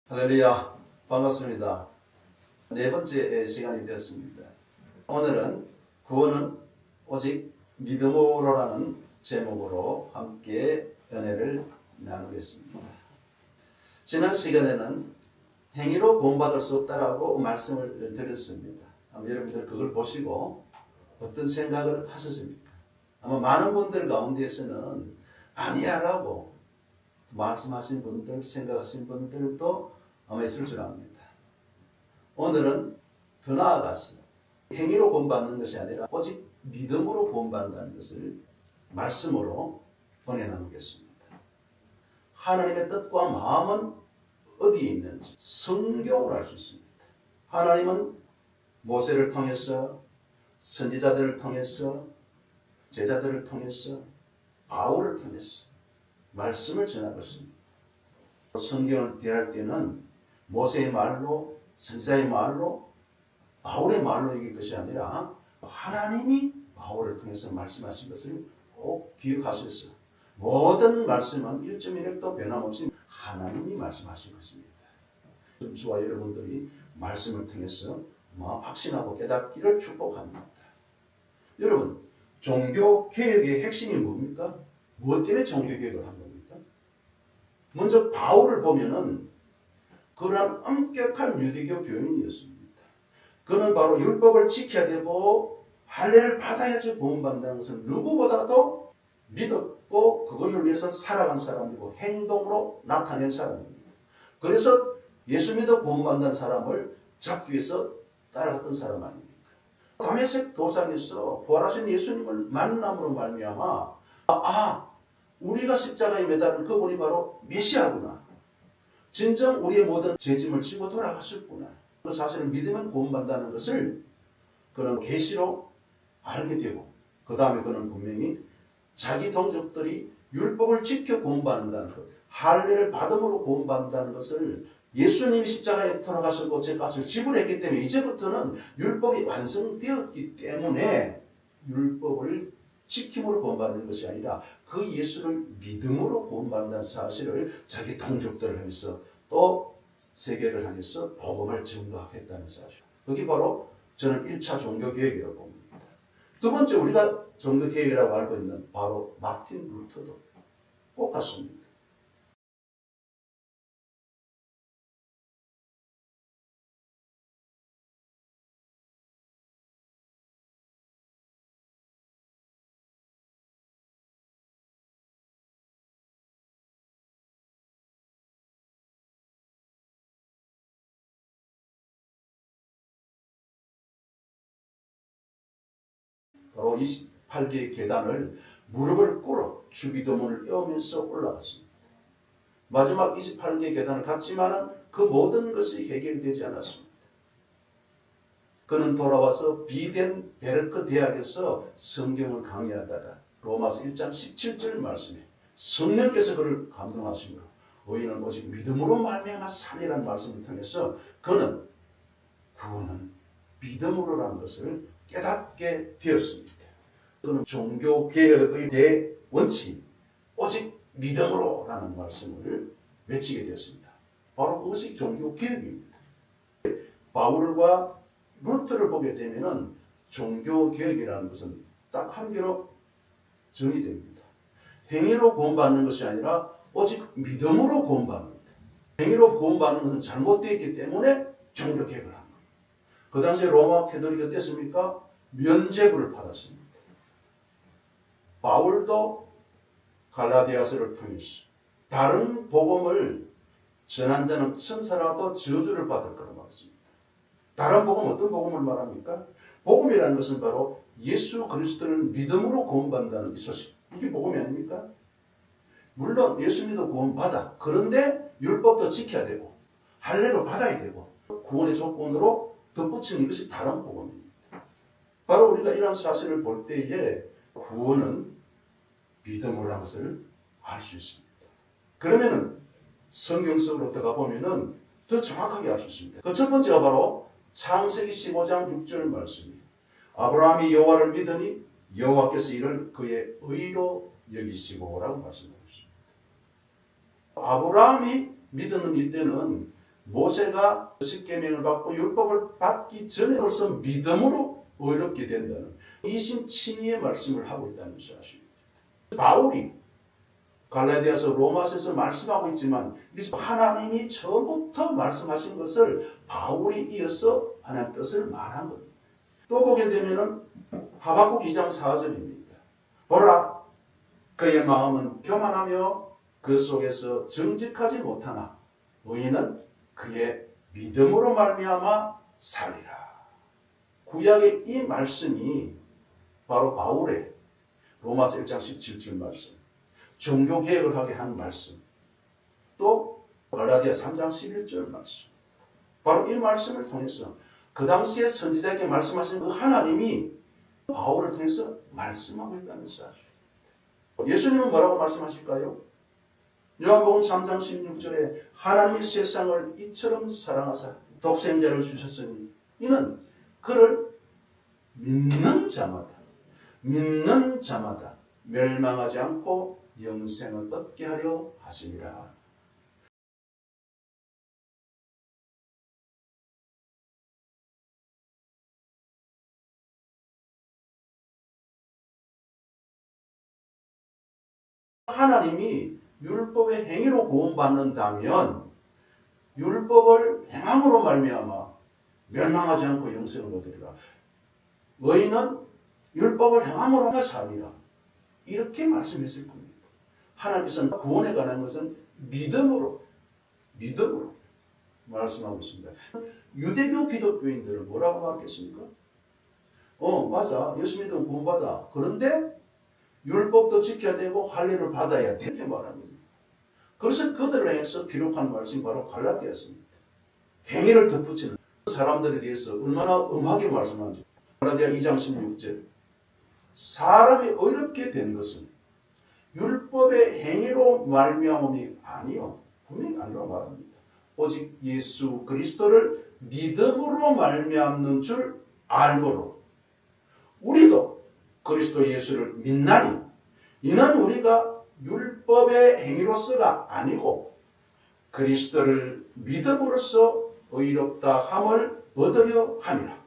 할렐루야, 반갑습니다. 네 번째 시간이 되었습니다. 오늘은 구원은 오직 믿음으로라는 제목으로 함께 은혜를 나누겠습니다. 지난 시간에는 행위로 구원받을 수 없다라고 말씀을 드렸습니다. 아마 여러분들 그걸 보시고 어떤 생각을 하셨습니까? 아마 많은 분들 가운데에서는 아니야라고 말씀하신 분들, 생각하신 분들도 아마 있을 줄 압니다. 오늘은 더 나아가서 행위로 구원받는 것이 아니라 오직 믿음으로 구원받는다는 것을 말씀으로 은혜 나누겠습니다. 하나님의 뜻과 마음은 어디에 있는지 성경으로 알 수 있습니다. 하나님은 모세를 통해서, 선지자들을 통해서, 제자들을 통해서, 바울을 통해서 말씀을 전하고 있습니다. 성경을 대할 때는 모세의 말로, 선지자의 말로, 바울의 말로 이길 것이 아니라 하나님이 바울을 통해서 말씀하신 것을 꼭 기억하셔서 모든 말씀은 1.1획도 변함없이 하나님이 말씀하신 것입니다. 저와 여러분들이 말씀을 통해서 확신하고 깨닫기를 축복합니다. 여러분, 종교개혁의 핵심이 뭡니까? 무엇 때문에 종교개혁을 한 겁니까? 먼저 바울을 보면은 그러한 엄격한 유대교 교인이었습니다. 그는 바로 율법을 지켜야 되고 할례를 받아야지 구원받는다는 것을 누구보다도 믿었고 그것을 위해서 살아간 사람이고 행동으로 나타낸 사람입니다. 그래서 예수 믿어 구원받는 사람을 잡기 위해서 따라갔던 사람 아닙니까? 다메섹 도상에서 부활하신 예수님을 만남으로 말미암아 우리가 십자가에 매달은 그분이 바로 메시아구나. 진정 우리의 모든 죄짐을 지고 돌아가셨구나. 그 사실을 믿으면 구원받는다는 것을 그는 계시로 알게 되고 그 다음에 그는 분명히 자기 동족들이 율법을 지켜 구원받는다는 것, 할례를 받음으로 구원받는다는 것을 예수님이 십자가에 돌아가시고 죄값을 지불했기 때문에 이제부터는 율법이 완성되었기 때문에 율법을 지킴으로 구원받는 것이 아니라 그 예수를 믿음으로 구원받는다는 사실을 자기 동족들을 향해서 또 세계를 향해서 복음을 증거하겠다는 사실. 그게 바로 저는 1차 종교개혁이라고 봅니다. 두 번째 우리가 종교개혁이라고 알고 있는 바로 마틴 루터도 똑같습니다. 바로 28개의 계단을 무릎을 꿇어 주기도문을 외우면서 올라갔습니다. 마지막 28개의 계단을 갔지만 그 모든 것이 해결되지 않았습니다. 그는 돌아와서 비덴 베르크 대학에서 성경을 강의하다가 로마서 1장 17절 말씀에 성령께서 그를 감동하시므로 의인은 오직 믿음으로 말미암아 산이라는 말씀을 통해서 그는 구원은 믿음으로라는 것을 깨닫게 되었습니다. 그는 종교개혁의 대원칙 오직 믿음으로라는 말씀을 외치게 되었습니다. 바로 그것이 종교개혁입니다. 바울과 루터를 보게 되면 종교개혁이라는 것은 딱 한 개로 정의됩니다. 행위로 구원받는 것이 아니라 오직 믿음으로 구원받는 것. 행위로 구원받는 것은 잘못되어 있기 때문에 종교개혁을 합니다. 그 당시에 로마 캐톨릭이 어땠습니까? 면죄부를 받았습니다. 바울도 갈라디아서를 통해서 다른 복음을 전한 자는 천사라도 저주를 받을 거라고 말했습니다. 다른 복음 어떤 복음을 말합니까? 복음이라는 것은 바로 예수 그리스도를 믿음으로 구원받는다는 이 소식. 이게 복음이 아닙니까? 물론 예수 믿어 구원받아. 그런데 율법도 지켜야 되고 할례도 받아야 되고 구원의 조건으로 덧붙이는 이것이 다른 복음입니다. 바로 우리가 이런 사실을 볼 때에 구원은 믿음으로 하는 것을 알 수 있습니다. 그러면은 성경 속으로 들어가 보면은 더 정확하게 알 수 있습니다. 그 첫 번째가 바로 창세기 15장 6절 말씀입니다. 아브라함이 여호와를 믿으니 여호와께서 이를 그의 의로 여기시고라고 말씀하고 있습니다. 아브라함이 믿는 이때는 모세가 십계명을 받고 율법을 받기 전에 벌써 믿음으로 의롭게 된다는 이심칭의의 말씀을 하고 있다는 것을 아십니다. 바울이 갈라디아서 로마서에서 말씀하고 있지만 하나님이 처음부터 말씀하신 것을 바울이 이어서 하나님 뜻을 말한 겁니다. 또 보게 되면은 하박국 2장 4절입니다. 보라, 그의 마음은 교만하며 그 속에서 정직하지 못하나 의인은 그의 믿음으로 말미암아 살리라. 구약의 이 말씀이 바로 바울의 로마서 1장 17절 말씀, 종교개혁을 하게 한 말씀, 또 갈라디아 3장 11절 말씀, 바로 이 말씀을 통해서 그 당시에 선지자에게 말씀하신 그 하나님이 바울을 통해서 말씀하고 있다는 사실. 예수님은 뭐라고 말씀하실까요? 요한복음 3장 16절에 하나님이 세상을 이처럼 사랑하사 독생자를 주셨으니 이는 그를 믿는 자마다 멸망하지 않고 영생을 얻게 하려 하심이라. 하나님이 율법의 행위로 구원받는다면 율법을 행함으로 말미암아 멸망하지 않고 영생을 얻으리라. 의인은 율법을 행함으로 살리라. 이렇게 말씀했을 겁니다. 하나님께서는 구원에 관한 것은 믿음으로 말씀하고 있습니다. 유대교 기독교인들은 뭐라고 말했겠습니까? 맞아. 예수 믿으면 구원받아. 그런데 율법도 지켜야 되고 할례를 받아야 돼. 이렇게 말합니다. 그래서 그들을 향해서 기록한 말씀이 바로 갈라디아서입니다. 행위를 덧붙이는 사람들에 대해서 얼마나 엄하게 말씀하는지. 갈라디아 2장 16절. 사람이 어렵게 된 것은 율법의 행위로 말미암음이 아니요. 분명히 아니라고 말합니다. 오직 예수 그리스도를 믿음으로 말미암는 줄 알므로 우리도 그리스도 예수를 믿나니 이는 우리가 율법의 행위로서가 아니고 그리스도를 믿음으로써 의롭다 함을 얻으려 함이라.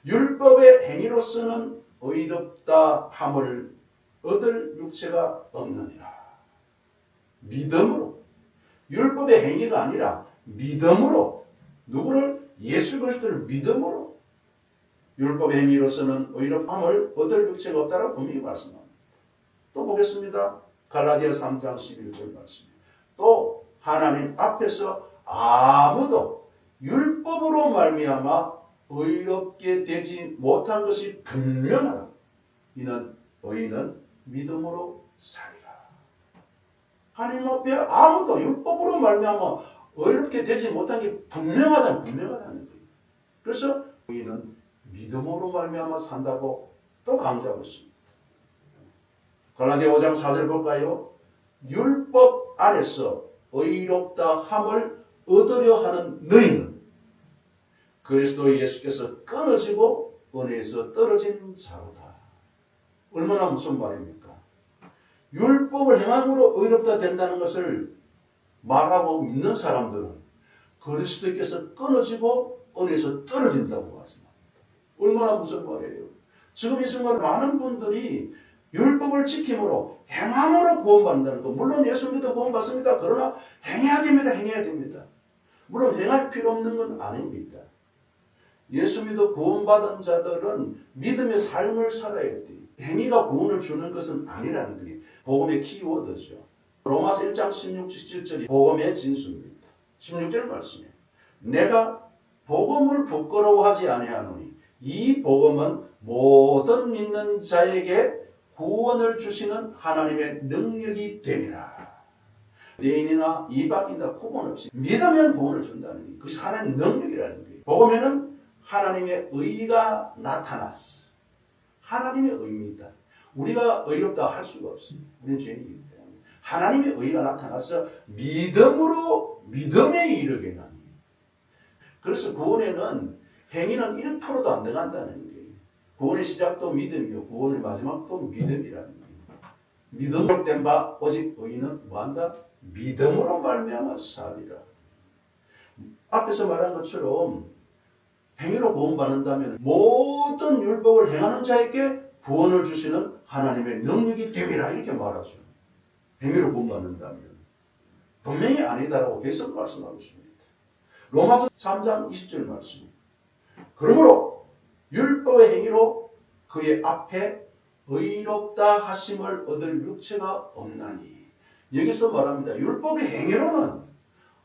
율법의 행위로서는 의롭다 함을 얻을 육체가 없느니라. 믿음으로, 율법의 행위가 아니라 믿음으로, 누구를? 예수 그리스도를 믿음으로 율법의 행위로서는 의롭함을 얻을 육체가 없다라고 분명히 말씀합니다. 또 보겠습니다. 갈라디아 3장 11절 말씀. 또 하나님 앞에서 아무도 율법으로 말미암아 의롭게 되지 못한 것이 분명하다. 이는 의인은 믿음으로 살리라. 하나님 앞에 아무도 율법으로 말미암아 의롭게 되지 못한 게 분명하다는 거예요. 그래서 의인은 믿음으로 말미암아 산다고 또 강조하고 있습니다. 갈라디아 5장 4절 볼까요? 율법 안에서 의롭다 함을 얻으려 하는 너희는 그리스도 예수께서 끊어지고 은혜에서 떨어진 자로다. 얼마나 무슨 말입니까? 율법을 행함으로 의롭다 된다는 것을 말하고 믿는 사람들은 그리스도께서 끊어지고 은혜에서 떨어진다고 말씀합니다. 얼마나 무슨 말이에요? 지금 이 순간 많은 분들이 율법을 지킴으로 행함으로 구원받는다는 거. 물론 예수 믿어 구원받습니다. 그러나 행해야 됩니다. 물론 행할 필요 없는 건 아닙니다. 예수 믿어 구원받은 자들은 믿음의 삶을 살아야 돼. 행위가 구원을 주는 것은 아니라는 게 복음의 키워드죠. 로마서 1장 16, 17절이 복음의 진수입니다. 16절 말씀에 내가 복음을 부끄러워하지 아니하노니 이 복음은 모든 믿는 자에게 구원을 주시는 하나님의 능력이 됨이라. 유대인이나 이방인이나 구분 없이 믿으면 구원을 준다는 게 그것이 하나님의 능력이라는 거예요. 복음에는 하나님의 의가 나타났어. 하나님의 의입니다. 우리가 의롭다 할 수가 없습니다. 우리는 죄인이기 때문에. 하나님의 의가 나타나서 믿음으로 믿음에 이르게 하는 거예요. 그래서 구원에는 행위는 1%도 안 들어간다는 거예요. 구원의 시작도 믿음이요. 구원의 마지막도 믿음이라는 거예요. 믿음으로 된 바 오직 의인은 뭐한다? 믿음으로 말미암아 살리라. 앞에서 말한 것처럼 행위로 구원받는다면 모든 율법을 행하는 자에게 구원을 주시는 하나님의 능력이 됨이라 이렇게 말하죠. 행위로 구원받는다면. 분명히 아니다라고 계속 말씀하고 있습니다. 로마서 3장 20절 말씀. 그러므로 율법의 행위로 그의 앞에 의롭다 하심을 얻을 육체가 없나니. 여기서 말합니다. 율법의 행위로는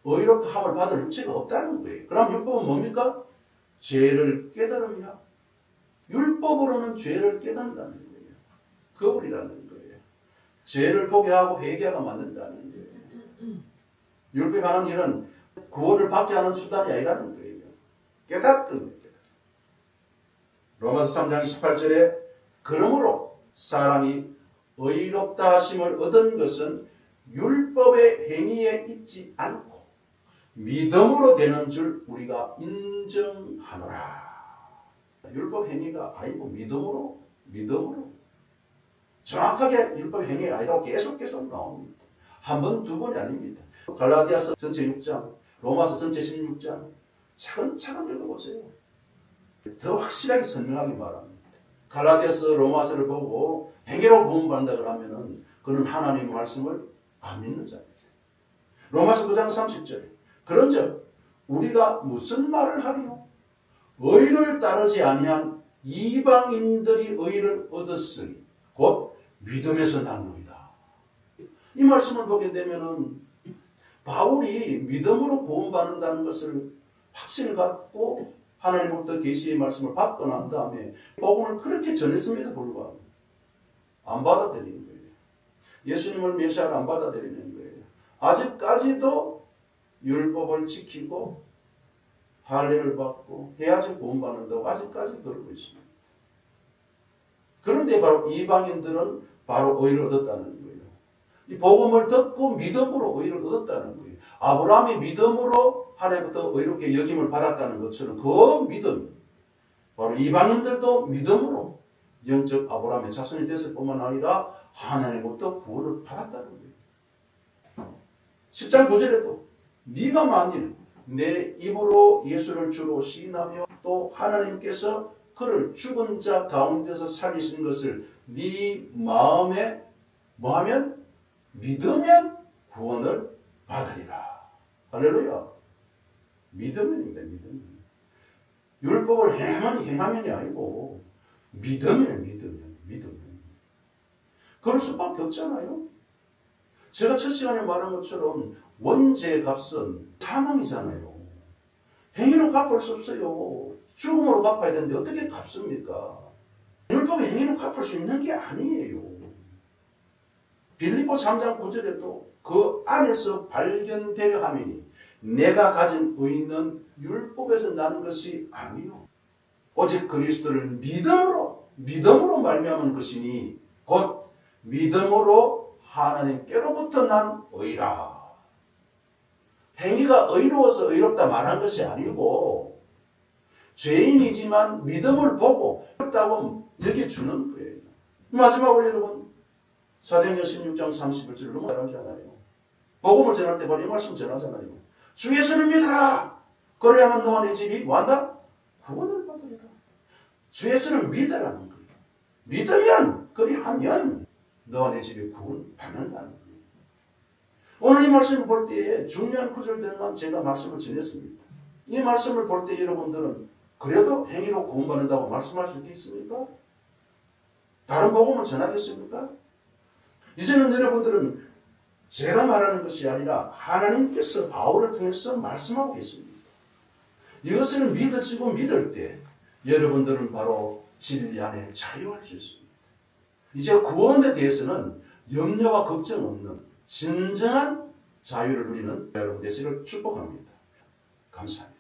의롭다 함을 받을 육체가 없다는 거예요. 그럼 율법은 뭡니까? 죄를 깨달음이야. 율법으로는 죄를 깨닫는다는 거예요. 거울이라는 거예요. 죄를 보게 하고 회개하게 만든다는 거예요. 율법에 관한 일은 구원을 받게 하는 수단이 아니라는 거예요. 깨닫는 거예요. 로마서 3장 28절에 그러므로 사람이 의롭다 하심을 얻은 것은 율법의 행위에 있지 않고 믿음으로 되는 줄 우리가 인정하노라. 율법 행위가 아니고 믿음으로. 정확하게 율법 행위가 아니라고 계속 나옵니다. 한 번, 두 번이 아닙니다. 갈라디아서 전체 6장, 로마서 전체 16장 차근차근 읽어보세요. 더 확실하게 설명하게 말합니다. 갈라디아서 로마서를 보고 행위로 구원받는다 그러면은 그는 하나님의 말씀을 안 믿는 자입니다. 로마서 9장 30절에 그런즉 우리가 무슨 말을 하리요? 의를 따르지 아니한 이방인들이 의를 얻었으니 곧 믿음에서 나누리다. 이 말씀을 보게 되면은 바울이 믿음으로 구원받는다는 것을 확신을 갖고 하나님으로부터 계시의 말씀을 받고 난 다음에 복음을 그렇게 전했음에도 불구하고 안 받아들이는 거예요. 예수님을 메시아로 안 받아들이는 거예요. 아직까지도 율법을 지키고 할례를 받고 해야지 구원받는다고 아직까지 그러고 있습니다. 그런데 바로 이방인들은 바로 의를 얻었다는 거예요. 이 복음을 듣고 믿음으로 의를 얻었다는 거예요. 아브라함이 믿음으로 하나님부터 의롭게 여김을 받았다는 것처럼 그 믿음, 바로 이방인들도 믿음으로 영적 아브라함의 자손이 됐을 뿐만 아니라 하나님부터 구원을 받았다는 거예요. 10장 9절에도 네가 만일 내 입으로 예수를 주로 시인하며 또 하나님께서 그를 죽은 자 가운데서 살리신 것을 네 마음에 뭐하면? 믿으면 구원을 받으리라. 할렐루야. 믿으면입니다. 믿으면. 율법을 행하면이 아니고 믿으면. 그럴 수밖에 없잖아요. 제가 첫 시간에 말한 것처럼 원죄의 값은 사망이잖아요. 행위로 갚을 수 없어요. 죽음으로 갚아야 되는데 어떻게 갚습니까? 율법의 행위로 갚을 수 있는 게 아니에요. 빌립보 3장 9절에도 그 안에서 발견되려 함이니 내가 가진 의는 율법에서 나는 것이 아니요 오직 그리스도를 믿음으로 말미암은 것이니 곧 믿음으로 하나님께로부터 난 의라. 행위가 의로워서 의롭다 말한 것이 아니고 죄인이지만 믿음을 보고 의롭다고 여겨주는 거예요. 마지막으로 여러분 사도행전 16장 31절을 너무 잘하잖아요. 복음을 전할 때 바로 이 말씀 전하잖아요. 주 예수를 믿어라. 그래야만 너와 내 집이 뭐한다? 구원을 받으리라. 주 예수를 믿으라는 거예요. 믿으면 그리하면 너와 내 집이 구원 받는다는 거예요. 오늘 이 말씀을 볼 때에 중요한 구절들만 제가 말씀을 전했습니다. 이 말씀을 볼 때 여러분들은 그래도 행위로 구원받는다고 말씀할 수 있겠습니까? 다른 복음을 전하겠습니까? 이제는 여러분들은 제가 말하는 것이 아니라 하나님께서 바울을 통해서 말씀하고 계십니다. 이것을 믿으시고 믿을 때 여러분들은 바로 진리 안에 자유할 수 있습니다. 이제 구원에 대해서는 염려와 걱정 없는 진정한 자유를 누리는 여러분 되시기를 축복합니다. 감사합니다.